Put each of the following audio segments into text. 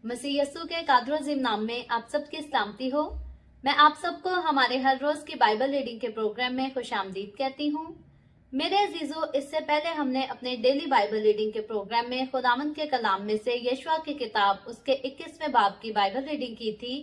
मसीह यस्सु के कादर अज़ीम नाम में आप सबकी सलामती हो। मैं आप सबको हमारे हर रोज की बाइबल रीडिंग के प्रोग्राम में खुशामदीद कहती हूँ। मेरे अजीजों, इससे पहले हमने अपने डेली बाइबल रीडिंग के प्रोग्राम में खुदावंद के कलाम में से यशवा की किताब उसके 21वें बाब की बाइबल रीडिंग की थी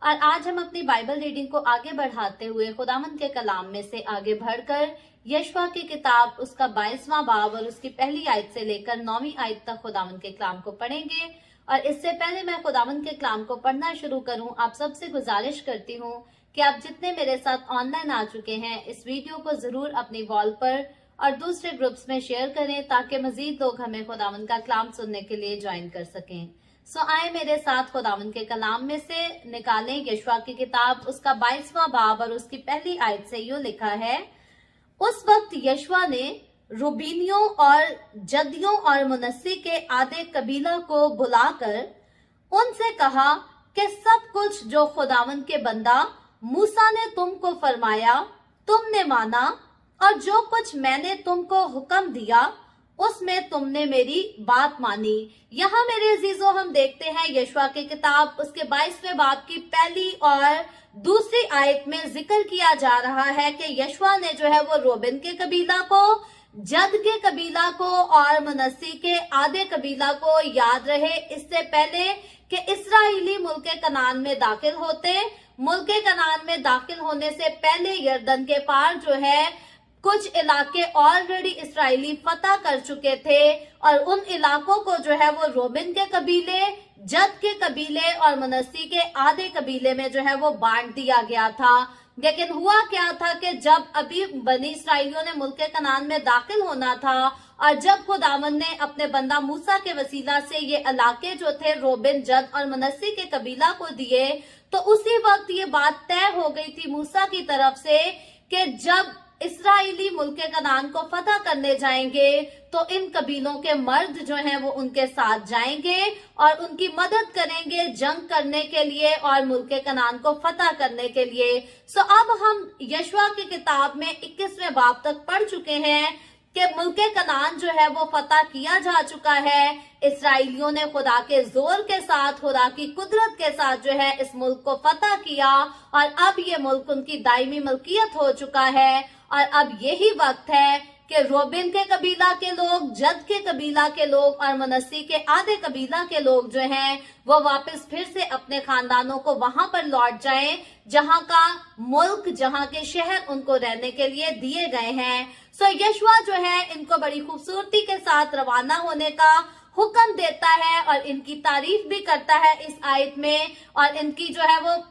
और आज हम अपनी बाइबल रीडिंग को आगे बढ़ाते हुए खुदावंद के कलाम में से आगे बढ़कर यशवा की किताब उसका 22वां बाब और उसकी पहली आयत से लेकर 9वीं आयत तक खुदावंद के कलाम को पढ़ेंगे। और इससे पहले मैं खुदावंद के कलाम को पढ़ना शुरू करूं, आप सबसे गुजारिश करती हूं कि आप जितने मेरे साथ ऑनलाइन आ चुके हैं इस वीडियो को जरूर अपनी वॉल पर और दूसरे ग्रुप्स में शेयर करें ताकि मजीद लोग हमें खुदावंद का कलाम सुनने के लिए ज्वाइन कर सकें। सो आए मेरे साथ खुदावंद के कलाम में से निकालें यशवा की किताब उसका 22वां बाब और उसकी पहली आयत से यूं लिखा है। उस वक्त यशवा ने रूबीनियों और जदियों और मुनस्सी के आधे कबीला को बुलाकर उनसे कहा कि सब कुछ जो खुदावंद के बंदा मूसा ने तुमको फरमाया तुमने माना और जो कुछ मैंने तुमको हुक्म दिया उसमें तुमने मेरी बात मानी। यहाँ मेरे अजीजों हम देखते हैं यशवा की किताब उसके 22वें बाब की पहली और दूसरी आयत में जिक्र किया जा रहा है कि यशवा ने जो है वो रोबिन के कबीला को, जद के कबीला को और मनस्सी के आधे कबीला को याद रहे इससे पहले कि इसराइली मुल्क कनान में दाखिल होते। मुल्क कनान में दाखिल होने से पहले यरदन के पार जो है कुछ इलाके ऑलरेडी इसराइली फतह कर चुके थे और उन इलाकों को जो है वो रोबिन के कबीले, जद के कबीले और मनस्सी के आधे कबीले में जो है वो बांट दिया गया था। लेकिन हुआ क्या था कि जब अभी बनी इसराइलियों ने मुल्क कनान में दाखिल होना था और जब खुदावंद ने अपने बंदा मूसा के वसीला से ये इलाके जो थे रोबिन, जद और मनस्सी के कबीला को दिए, तो उसी वक्त ये बात तय हो गई थी मूसा की तरफ से कि जब इसराइली मुल्क कनान को फतह करने जाएंगे तो इन कबीलों के मर्द जो हैं वो उनके साथ जाएंगे और उनकी मदद करेंगे जंग करने के लिए और मुल्क कनान को फतह करने के लिए। सो अब हम यशवा की किताब में 21वें बाब तक पढ़ चुके हैं कि मुल्क कनान जो है वो फतह किया जा चुका है। इसराइलियों ने खुदा के जोर के साथ, खुदा की कुदरत के साथ जो है इस मुल्क को फतह किया और अब ये मुल्क उनकी दायमी मलकियत हो चुका है। और अब यही वक्त है कि रोबिन के कबीला के लोग, जद के कबीला के लोग और मनस्सी के आधे कबीला के लोग जो हैं वो वापस फिर से अपने खानदानों को वहां पर लौट जाएं जहां का मुल्क, जहां के शहर उनको रहने के लिए दिए गए हैं। सो यशवा जो है इनको बड़ी खूबसूरती के साथ रवाना होने का हुक्म देता है और इनकी तारीफ भी करता है इस आयत में और इनकी जो है वो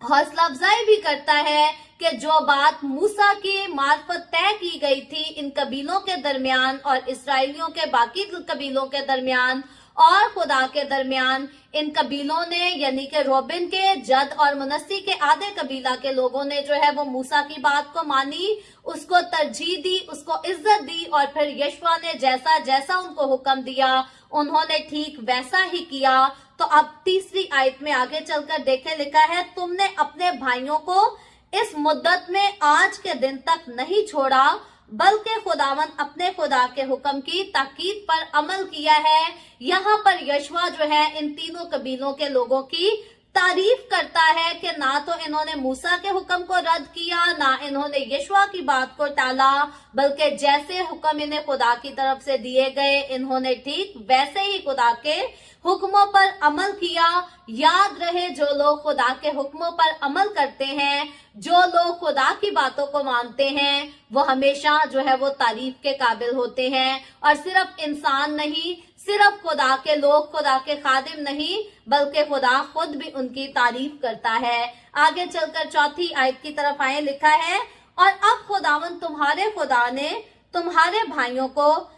हौसला अफजाई भी करता है कि जो बात मूसा की मार्फत तय की गई थी इन कबीलों के दरमियान और इसराइलियों के बाकी कबीलों के दरमियान और खुदा के दरमियान, इन कबीलों ने यानी कि रोबिन के, जद और मनस्सी के आधे कबीला के लोगों ने जो है वो मूसा की बात को मानी, उसको तरजीह दी, उसको इज्जत दी और फिर यशवा ने जैसा जैसा उनको हुक्म दिया उन्होंने ठीक वैसा ही किया। तो अब तीसरी आयत में आगे चलकर देखे लिखा है, तुमने अपने भाइयों को इस मुद्दत में आज के दिन तक नहीं छोड़ा बल्कि खुदावंद अपने खुदा के हुक्म की ताकीद पर अमल किया है। यहाँ पर यशवा जो है इन तीनों कबीलों के लोगों की तारीफ करता है कि ना तो इन्होंने मूसा के हुक्म को रद्द किया, ना इन्होंने यशवा की बात को टाला, बल्कि जैसे हुक्म इन्हें खुदा की तरफ से दिए गए इन्होंने ठीक वैसे ही खुदा के हुक्मों पर अमल किया। याद रहे, जो लोग खुदा के हुक्मों पर अमल करते हैं, जो लोग खुदा की बातों को मानते हैं, वो हमेशा जो है वो तारीफ के काबिल होते हैं। और सिर्फ इंसान नहीं, सिर्फ खुदा के लोग, खुदा के खादिम नहीं, बल्कि खुदा खुद भी उनकी तारीफ करता है। आगे चलकर चौथी आयत की तरफ आए, लिखा है, और अब खुदावंद तुम्हारे खुदा ने तुम्हारे भाइयों को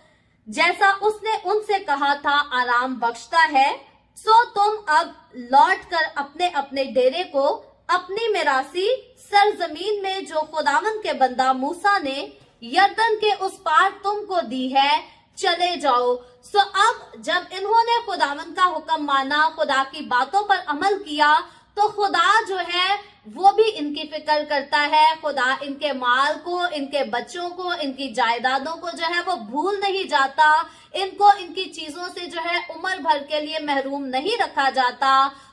जैसा उसने उनसे कहा था आराम बख्शता है, सो तुम अब लौटकर अपने अपने डेरे को अपनी मिरासी सरजमीन में जो खुदावंद के बंदा मूसा ने यरदन के उस पार तुमको दी है चले जाओ। सो अब जब इन्होंने खुदावंद का हुक्म माना, खुदा की बातों पर अमल किया, तो खुदा जो है वो भी इनकी फिक्र करता है। खुदा इनके माल को, इनके बच्चों को, इनकी जायदादों को जो है वो भूल नहीं जाता। इनको इनकी चीजों से जो है उम्र भर के लिए महरूम नहीं रखा जाता।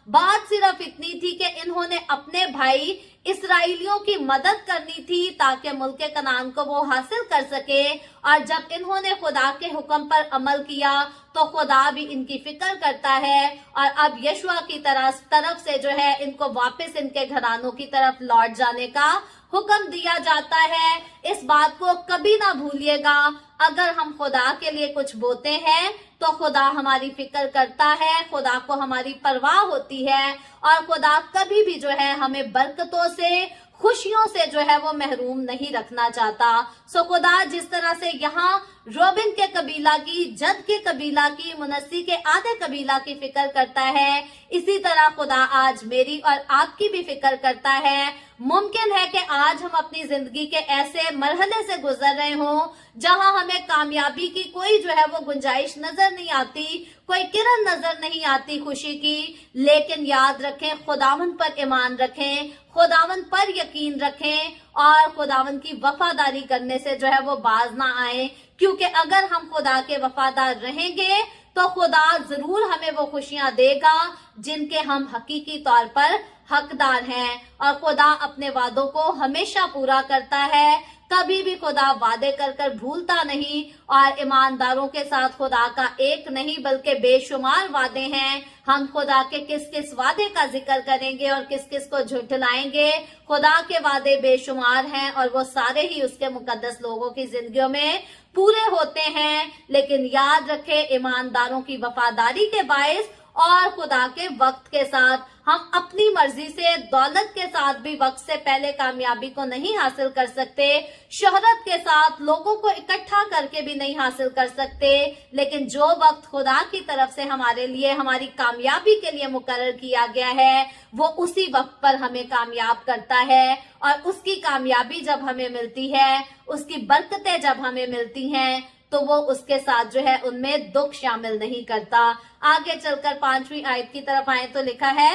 बात सिर्फ इतनी थी कि इन्होंने अपने भाई इसराइलियों की मदद करनी थी ताकि मुल्क कनान को वो हासिल कर सके। और जब इन्होंने खुदा के हुक्म पर अमल किया तो खुदा भी इनकी फिक्र करता है। और अब यशुआ की तरफ से जो है इनको वापस इनके घरानों की तरफ लौट जाने का हुक्म दिया जाता है। इस बात को कभी ना भूलिएगा, अगर हम खुदा के लिए कुछ बोते हैं तो खुदा हमारी फिक्र करता है, खुदा को हमारी परवाह होती है और खुदा कभी भी जो है हमें बरकतों से, खुशियों से जो है वो महरूम नहीं रखना चाहता। सो खुदा जिस तरह से यहाँ रोबिन के कबीला की, जद के कबीला की, मुनस्सी के आधे कबीला की फिक्र करता है, इसी तरह खुदा आज मेरी और आपकी भी फिक्र करता है। मुमकिन है कि आज हम अपनी जिंदगी के ऐसे मरहले से गुजर रहे हों जहां हमें कामयाबी की कोई जो है वो गुंजाइश नजर नहीं आती, कोई किरण नजर नहीं आती खुशी की। लेकिन याद रखें, खुदावन पर ईमान रखें, खुदावन पर यकीन रखें और खुदावन की वफादारी करने से जो है वो बाज ना आए। क्योंकि अगर हम खुदा के वफादार रहेंगे तो खुदा जरूर हमें वो खुशियां देगा जिनके हम हकीकी तौर पर हकदार हैं। और खुदा अपने वादों को हमेशा पूरा करता है, कभी भी खुदा वादे कर भूलता नहीं। और ईमानदारों के साथ खुदा का एक नहीं बल्कि बेशुमार वादे हैं। हम खुदा के किस किस वादे का जिक्र करेंगे और किस किस को झुठलाएंगे। खुदा के वादे बेशुमार हैं और वो सारे ही उसके मुकद्दस लोगों की जिंदगियों में पूरे होते हैं। लेकिन याद रखें, ईमानदारों की वफादारी के बायस और खुदा के वक्त के साथ हम अपनी मर्जी से, दौलत के साथ भी वक्त से पहले कामयाबी को नहीं हासिल कर सकते, शोहरत के साथ लोगों को इकट्ठा करके भी नहीं हासिल कर सकते। लेकिन जो वक्त खुदा की तरफ से हमारे लिए, हमारी कामयाबी के लिए मुकर्रर किया गया है, वो उसी वक्त पर हमें कामयाब करता है। और उसकी कामयाबी जब हमें मिलती है, उसकी बरकतें जब हमें मिलती हैं, तो वो उसके साथ जो है उनमें दुख शामिल नहीं करता। आगे चलकर 5वीं आयत की तरफ आए तो लिखा है,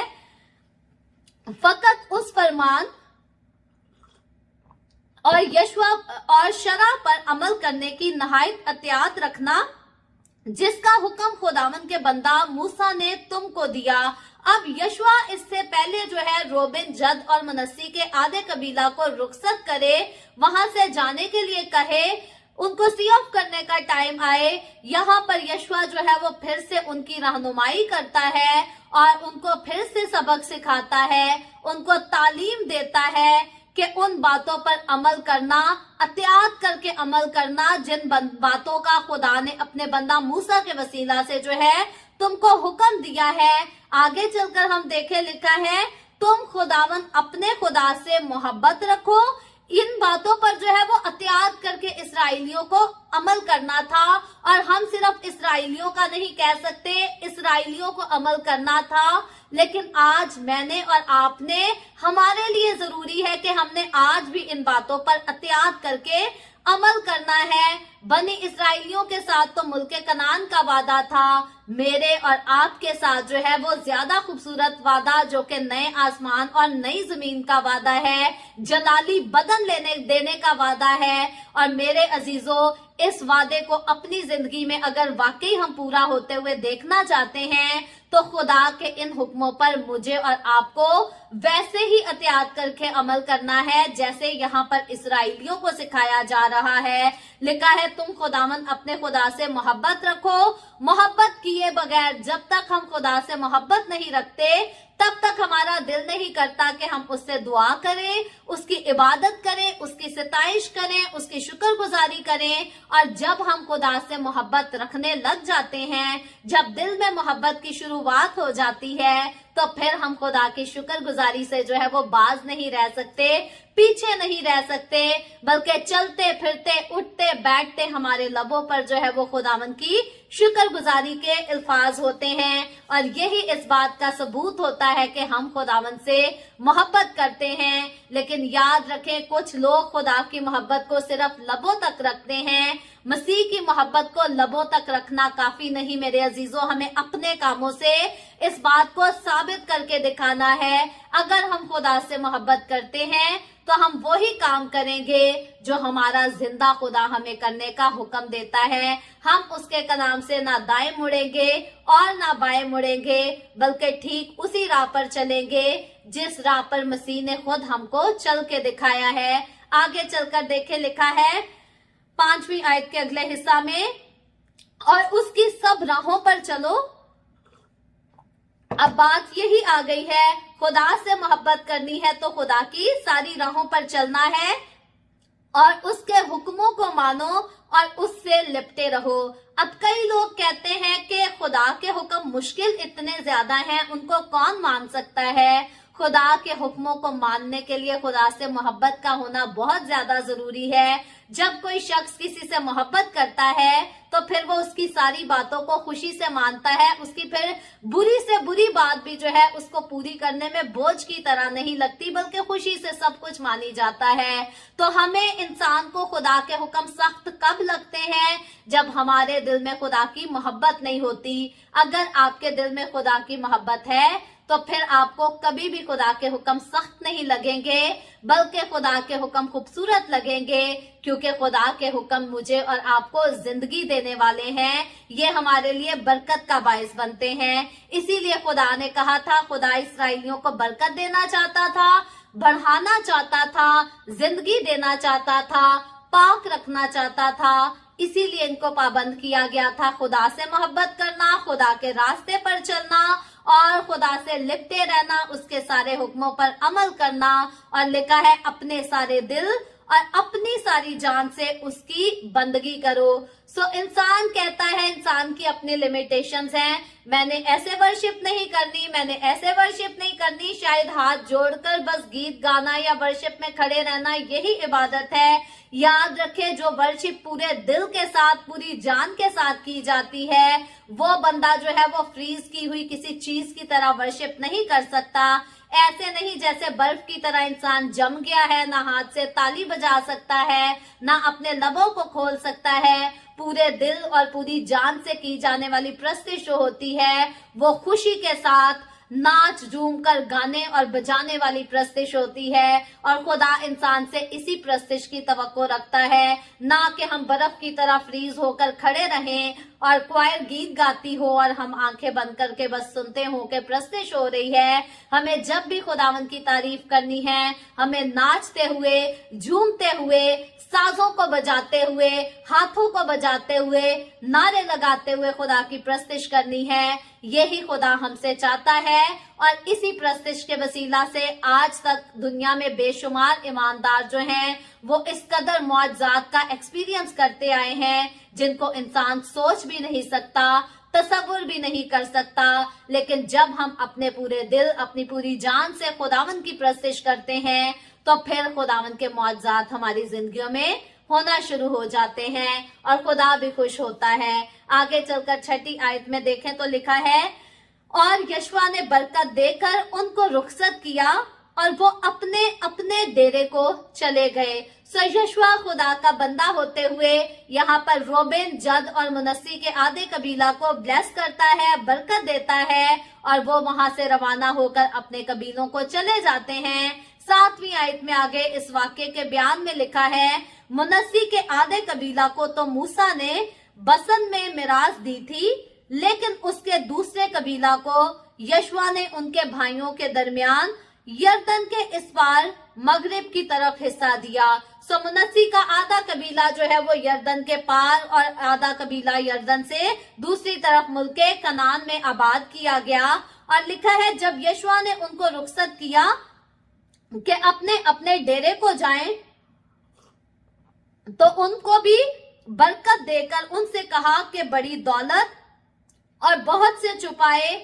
फकत उस फरमान और यशवा और शरा पर अमल करने की नहायत एहतियात रखना जिसका हुक्म खुदावन के बंदा मूसा ने तुमको दिया। अब यशवा इससे पहले जो है रोबिन, जद और मनस्सी के आधे कबीला को रुखसत करे, वहां से जाने के लिए कहे, उनको सी ऑफ करने का टाइम आए। यहाँ पर यशवा जो है वो फिर से उनकी रहनुमाई करता है और उनको फिर से सबक सिखाता है, उनको तालीम देता है कि उन बातों पर अमल करना, एहतियात करके अमल करना जिन बातों का खुदा ने अपने बंदा मूसा के वसीला से जो है तुमको हुक्म दिया है। आगे चलकर हम देखें, लिखा है, तुम खुदावन अपने खुदा से मोहब्बत रखो। इन बातों पर जो है वो एहतियात करके इसराइलियों को अमल करना था। और हम सिर्फ इसराइलियों का नहीं कह सकते, इसराइलियों को अमल करना था। लेकिन आज मैंने और आपने, हमारे लिए जरूरी है कि हमने आज भी इन बातों पर एहतियात करके अमल करना है। बनी इसराइलियों के साथ तो मुल्क कनान का वादा था, मेरे और आपके साथ जो है वो ज्यादा खूबसूरत वादा, जो कि नए आसमान और नई जमीन का वादा है, जलाली बदन देने का वादा है। और मेरे अजीजों, इस वादे को अपनी जिंदगी में अगर वाकई हम पूरा होते हुए देखना चाहते हैं तो खुदा के इन हुक्मों पर मुझे और आपको वैसे ही एहतियात करके अमल करना है जैसे यहाँ पर इसराइलियों को सिखाया जा रहा है। लिखा है, तुम खुदावन अपने खुदा से मोहब्बत रखो। मोहब्बत किए बगैर जब तक हम खुदा से मोहब्बत नहीं रखते तब तक हमारा दिल नहीं करता कि हम उससे दुआ करें, उसकी इबादत करें, उसकी सिताइश करें, उसकी शुक्रगुजारी करें। और जब हम खुदा से मोहब्बत रखने लग जाते हैं, जब दिल में मोहब्बत की शुरुआत हो जाती है, तो फिर हम खुदा की शुक्रगुजारी से जो है वो बाज नहीं रह सकते, पीछे नहीं रह सकते, बल्कि चलते फिरते, उठते बैठते हमारे लबों पर जो है वो खुदावन की शुक्रगुजारी के अल्फाज होते हैं। और यही इस बात का सबूत होता है कि हम खुदावन से मोहब्बत करते हैं। लेकिन याद रखें, कुछ लोग खुदा की मोहब्बत को सिर्फ लबों तक रखते हैं मसीह की मोहब्बत को लबों तक रखना काफी नहीं मेरे अजीजों, हमें अपने कामों से इस बात को साबित करके दिखाना है। अगर हम खुदा से मोहब्बत करते हैं तो हम वही काम करेंगे जो हमारा जिंदा खुदा हमें करने का हुक्म देता है। हम उसके कलाम से ना दाएं मुड़ेंगे और ना बाएं मुड़ेंगे, बल्कि ठीक उसी राह पर चलेंगे जिस राह पर मसीह ने खुद हमको चल के दिखाया है। आगे चलकर देखे, लिखा है 5वीं आयत के अगले हिस्सा में, और उसकी सब राहों पर चलो। अब बात यही आ गई है, खुदा से मोहब्बत करनी है तो खुदा की सारी राहों पर चलना है और उसके हुक्मों को मानो और उससे लिपटे रहो। अब कई लोग कहते हैं कि खुदा के हुक्म मुश्किल इतने ज्यादा हैं, उनको कौन मान सकता है। खुदा के हुक्मों को मानने के लिए खुदा से मोहब्बत का होना बहुत ज्यादा जरूरी है। जब कोई शख्स किसी से मोहब्बत करता है तो फिर वो उसकी सारी बातों को खुशी से मानता है, उसकी फिर बुरी से बुरी बात भी जो है उसको पूरी करने में बोझ की तरह नहीं लगती, बल्कि खुशी से सब कुछ मानी जाता है। तो हमें इंसान को खुदा के हुक्म सख्त कब लगते हैं? जब हमारे दिल में खुदा की मोहब्बत नहीं होती। अगर आपके दिल में खुदा की मोहब्बत है तो फिर आपको कभी भी खुदा के हुक्म सख्त नहीं लगेंगे, बल्कि खुदा के हुक्म खूबसूरत लगेंगे, क्योंकि खुदा के हुक्म मुझे और आपको जिंदगी देने वाले हैं। ये हमारे लिए बरकत का बायस बनते हैं। इसीलिए खुदा ने कहा था, खुदा इस्राएलियों को बरकत देना चाहता था, बढ़ाना चाहता था, जिंदगी देना चाहता था, पाक रखना चाहता था। इसीलिए इनको पाबंद किया गया था खुदा से मोहब्बत करना, खुदा के रास्ते पर चलना और खुदा से लिपटे रहना, उसके सारे हुक्मों पर अमल करना। और लिखा है, अपने सारे दिल और अपनी सारी जान से उसकी बंदगी करो। इंसान कहता है, इंसान की अपनी लिमिटेशंस हैं, मैंने ऐसे वर्शिप नहीं करनी, मैंने ऐसे वर्शिप नहीं करनी। शायद हाथ जोड़कर बस गीत गाना या वर्शिप में खड़े रहना यही इबादत है। याद रखें, जो वर्शिप पूरे दिल के साथ, पूरी जान के साथ की जाती है, वो बंदा जो है वो फ्रीज की हुई किसी चीज की तरह वर्शिप नहीं कर सकता। ऐसे नहीं जैसे बर्फ की तरह इंसान जम गया है, ना हाथ से ताली बजा सकता है, ना अपने लबों को खोल सकता है। पूरे दिल और पूरी जान से की जाने वाली प्रस्तिश जो होती है वो खुशी के साथ नाच झूम कर गाने और बजाने वाली प्रस्तिश होती है। और खुदा इंसान से इसी प्रस्तिश की तवक्को रखता है, ना कि हम बर्फ की तरह फ्रीज होकर खड़े रहें और क्वायर गीत गाती हो और हम आंखें बंद करके बस सुनते हो कि प्रस्तिश हो रही है। हमें जब भी खुदावन की तारीफ करनी है, हमें नाचते हुए, झूमते हुए, साजों को बजाते हुए, हाथों को बजाते हुए, नारे लगाते हुए खुदा की प्रस्तिश करनी है। यही खुदा हमसे चाहता है। और इसी प्रस्तिश के वसीला से आज तक दुनिया में बेशुमार ईमानदार जो हैं वो इस कदर मौजज़ात का एक्सपीरियंस करते आए हैं जिनको इंसान सोच भी नहीं सकता, तसव्वुर भी नहीं कर सकता। लेकिन जब हम अपने पूरे दिल, अपनी पूरी जान से खुदावन की प्रस्तिश करते हैं तो फिर खुदावन के मौजज़ात हमारी जिंदगियों में होना शुरू हो जाते हैं और खुदा भी खुश होता है। आगे चलकर 6ठी आयत में देखें तो लिखा है, और यशवा ने बरकत देकर उनको रुखसत किया और वो अपने अपने डेरे को चले गए। यशवा खुदा का बंदा होते हुए यहाँ पर रोबेन, जद और मुनस्सी के आधे कबीला को ब्लेस करता है, बरकत देता है और वो वहां से रवाना होकर अपने कबीलों को चले जाते हैं। 7वीं आयत में आगे इस वाक्य के बयान में लिखा है, मुनस्सी के आधे कबीला को तो मूसा ने बसन में मिराज दी थी, लेकिन उसके दूसरे कबीला को यशवा ने उनके भाइयों के दरमियान यरदन के इस पार मगरिब की तरफ हिस्सा दिया। मुनस्सी का आधा कबीला जो है वो यरदन के पार और आधा कबीला यरदन से दूसरी तरफ मुल्के कनान में आबाद किया गया। और लिखा है, जब यशवा ने उनको रुखसत किया कि अपने अपने डेरे को जाएं, तो उनको भी बरकत देकर उनसे कहा कि बड़ी दौलत और बहुत से छुपाए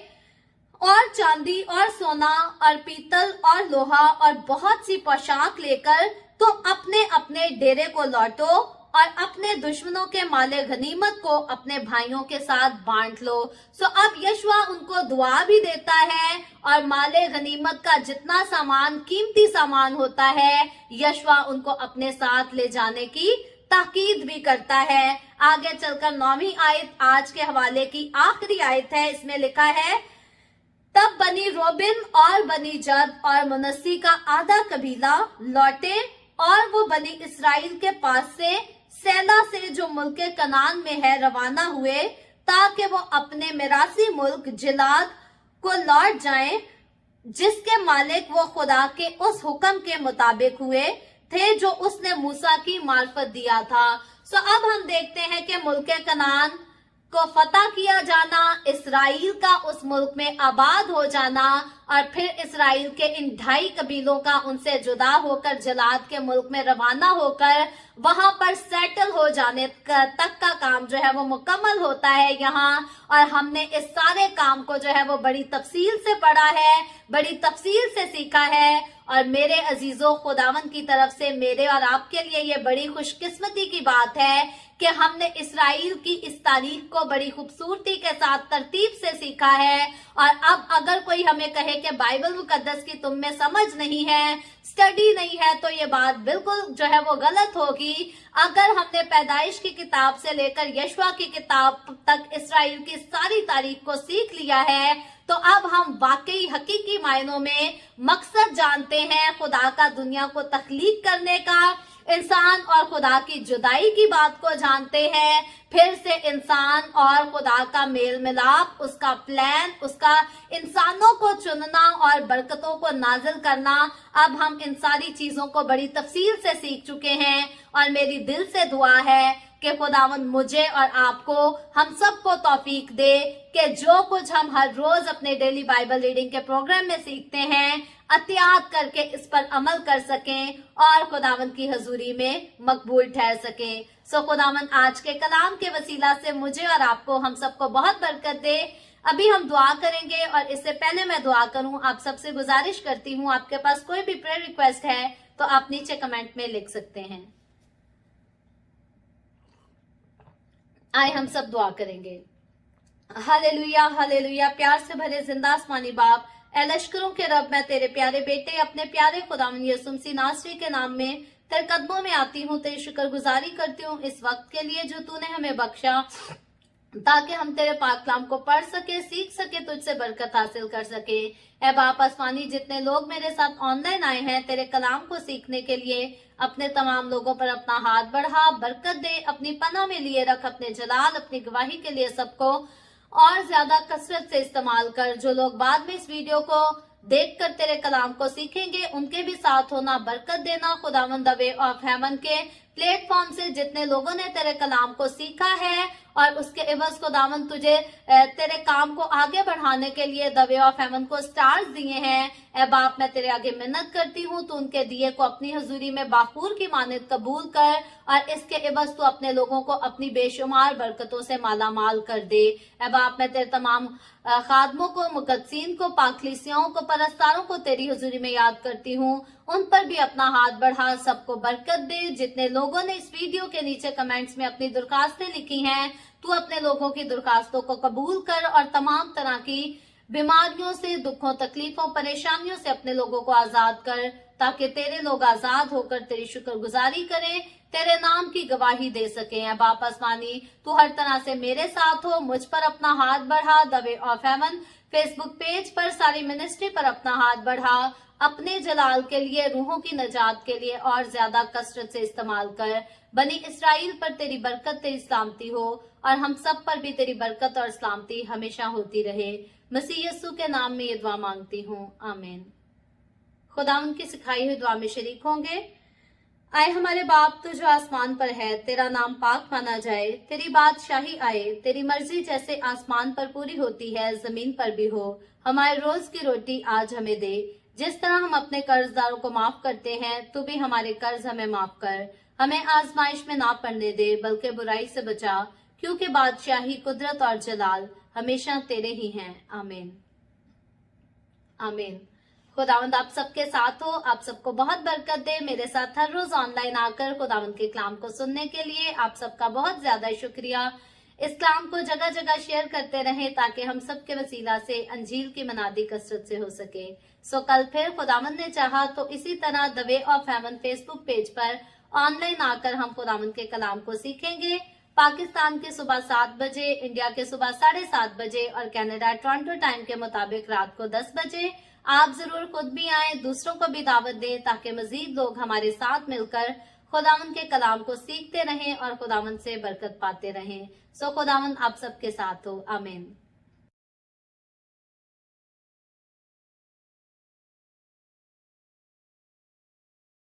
और चांदी और सोना और पीतल और लोहा और बहुत सी पोशाक लेकर तुम अपने अपने डेरे को लौटो और अपने दुश्मनों के माले गनीमत को अपने भाइयों के साथ बांट लो। अब यशवा उनको दुआ भी देता है और माले गनीमत का जितना सामान, कीमती सामान होता है, यशवा उनको अपने साथ ले जाने की ताकीद भी करता है। आगे चलकर 9वीं आयत आज के हवाले की आखिरी आयत है। इसमें लिखा है, तब बनी रोबिन और बनी जद और मुनस्सी का आधा कबीला लौटे और वो बनी इसराइल के पास से सेला से जो मुल्क कनान में है रवाना हुए, ताकि वो अपने मिरासी मुल्क जिलाद को लौट जाएं, जिसके मालिक वो खुदा के उस हुक्म के मुताबिक हुए थे जो उसने मूसा की मार्फत दिया था। अब हम देखते हैं कि मुल्क कनान को फतह किया जाना, इसराइल का उस मुल्क में आबाद हो जाना और फिर इसराइल के इन 2.5 कबीलों का उनसे जुदा होकर जलाद के मुल्क में रवाना होकर वहां पर सेटल हो जाने तक का काम जो है वो मुकम्मल होता है यहाँ। और हमने इस सारे काम को जो है वो बड़ी तफसील से पढ़ा है, बड़ी तफसील से सीखा है। और मेरे अजीजों, खुदावन की तरफ से मेरे और आपके लिए ये बड़ी खुशकिस्मती की बात है कि हमने इसराइल की इस तारीख को बड़ी खूबसूरती के साथ तरतीब से सीखा है। और अब अगर कोई हमें कहे कि बाइबल मुकद्दस की तुम में समझ नहीं है, स्टडी नहीं है, तो ये बात बिल्कुल जो है वो गलत होगी। अगर हमने पैदाइश की किताब से लेकर यशवा की किताब तक इसराइल की सारी तारीख को सीख लिया है, तो अब हम वाकई हकीकी मायनों में मकसद जानते हैं खुदा का दुनिया को तख्लीक करने का, इंसान और खुदा की जुदाई की बात को जानते हैं, फिर से इंसान और खुदा का मेल मिलाप, उसका प्लान, उसका इंसानों को चुनना और बरकतों को नाजिल करना। अब हम इन सारी चीजों को बड़ी तफसील से सीख चुके हैं और मेरी दिल से दुआ है कि खुदावन मुझे और आपको, हम सबको तौफीक दे कि जो कुछ हम हर रोज अपने डेली बाइबल रीडिंग के प्रोग्राम में सीखते हैं, एहतियात करके इस पर अमल कर सकें और खुदावन की हजूरी में मकबूल ठहर सकें। खुदावन आज के कलाम के वसीला से मुझे और आपको, हम सबको बहुत बरकत दे। अभी हम दुआ करेंगे और इससे पहले मैं दुआ करूं, आप सबसे गुजारिश करती हूं, आपके पास कोई भी प्रेयर रिक्वेस्ट है तो आप नीचे कमेंट में लिख सकते हैं। आए हम सब दुआ करेंगे। Hallelujah, hallelujah. प्यार से भरे जिंदा आसमानी बाप, ए लश्करों के रब, मैं तेरे प्यारे बेटे अपने प्यारे खुदावन यीशु मसीह नासरी के नाम में तेरे कदमों में आती हूँ, तेरी शुक्रगुजारी करती हूँ इस वक्त के लिए जो तूने हमें बख्शा, ताकि हम तेरे पाक कलाम को पढ़ सके, सीख सके, तुझसे बरकत हासिल कर सके। ए बाप आसमानी, जितने लोग मेरे साथ ऑनलाइन आए हैं तेरे कलाम को सीखने के लिए, अपने तमाम लोगों पर अपना हाथ बढ़ा, बरकत दे, अपनी पनाह में लिए रख, अपने जलाल, अपनी गवाही के लिए सबको और ज्यादा कसरत से इस्तेमाल कर। जो लोग बाद में इस वीडियो को देखकर तेरे कलाम को सीखेंगे, उनके भी साथ होना, बरकत देना। खुदावंद द वे ऑफ हेवन के प्लेटफॉर्म से जितने लोगों ने तेरे कलाम को सीखा है और उसके एवज खुदावंद तुझे तेरे काम को आगे बढ़ाने के लिए द वे ऑफ हेवन को स्टार्स दिए हैं, ए बाप मैं तेरे आगे मिन्नत करती हूँ, तू उनके दिए को अपनी हजूरी में बाखूर की मानद कबूल कर और इसके एवज तू अपने लोगों को अपनी बेशुमार बरकतों से माला माल कर दे। ए बाप मैं तेरे तमाम खादमों को, मुकद्दसीन को, पाकलीसियाओं को, परस्तारों को तेरी हजूरी में याद करती हूँ, उन पर भी अपना हाथ बढ़ा, सबको बरकत दे। जितने लोगों ने इस वीडियो के नीचे कमेंट्स में अपनी दरखास्तें लिखी हैं, तू अपने लोगों की दरखास्तों को कबूल कर और तमाम तरह की बीमारियों से, दुखों, तकलीफों, परेशानियों से अपने लोगों को आजाद कर, ताकि तेरे लोग आजाद होकर तेरी शुक्रगुजारी करें, तेरे नाम की गवाही दे सके। है बाप आसमानी, तू हर तरह से मेरे साथ हो, मुझ पर अपना हाथ बढ़ा। The way of haven Facebook page पर, सारी मिनिस्ट्री पर अपना हाथ बढ़ा, अपने जलाल के लिए, रूहों की नजात के लिए और ज्यादा कसरत से इस्तेमाल कर। बनी इसराइल पर तेरी बरकत, तेरी सलामती हो और हम सब पर भी तेरी बरकत और सलामती हमेशा होती रहे। मसीह यस्सु के नाम में ये दुआ मांगती हूँ, आमीन। खुदा उनकी सिखाई हुई दुआ में शरीक होंगे। आए हमारे बाप, तू जो आसमान पर है, तेरा नाम पाक माना जाए, तेरी बादशाही आए, तेरी मर्जी जैसे आसमान पर पूरी होती है जमीन पर भी हो। हमारे रोज की रोटी आज हमें दे, जिस तरह हम अपने कर्जदारों को माफ करते हैं, तू भी हमारे कर्ज हमें माफ कर। हमें आजमाइश में ना पड़ने दे, बल्कि बुराई से बचा, क्योंकि बादशाही, कुदरत और जलाल हमेशा तेरे ही हैं, आमीन, आमीन। खुदावंद आप सबके साथ हो, आप सबको बहुत बरकत दे। मेरे साथ हर रोज ऑनलाइन आकर खुदावंद के कलाम को सुनने के लिए आप सबका बहुत ज्यादा शुक्रिया। इस कलाम को जगह जगह शेयर करते रहें ताकि हम सबके वसीला से अंजील की मनादी कसरत से हो सके। कल फिर खुदावंद ने चाहा तो इसी तरह the way of haven Facebook page पर ऑनलाइन आकर हम खुदावंद के कलाम को सीखेंगे। पाकिस्तान के सुबह 7 बजे, इंडिया के सुबह 7:30 बजे और कनाडा टोरंटो टाइम के मुताबिक रात को 10 बजे। आप जरूर खुद भी आए, दूसरों को भी दावत दें ताकि मजीद लोग हमारे साथ मिलकर खुदावंद के कलाम को सीखते रहें और खुदावंद से बरकत पाते रहें। सो खुदावंद आप सबके साथ हो। आमीन।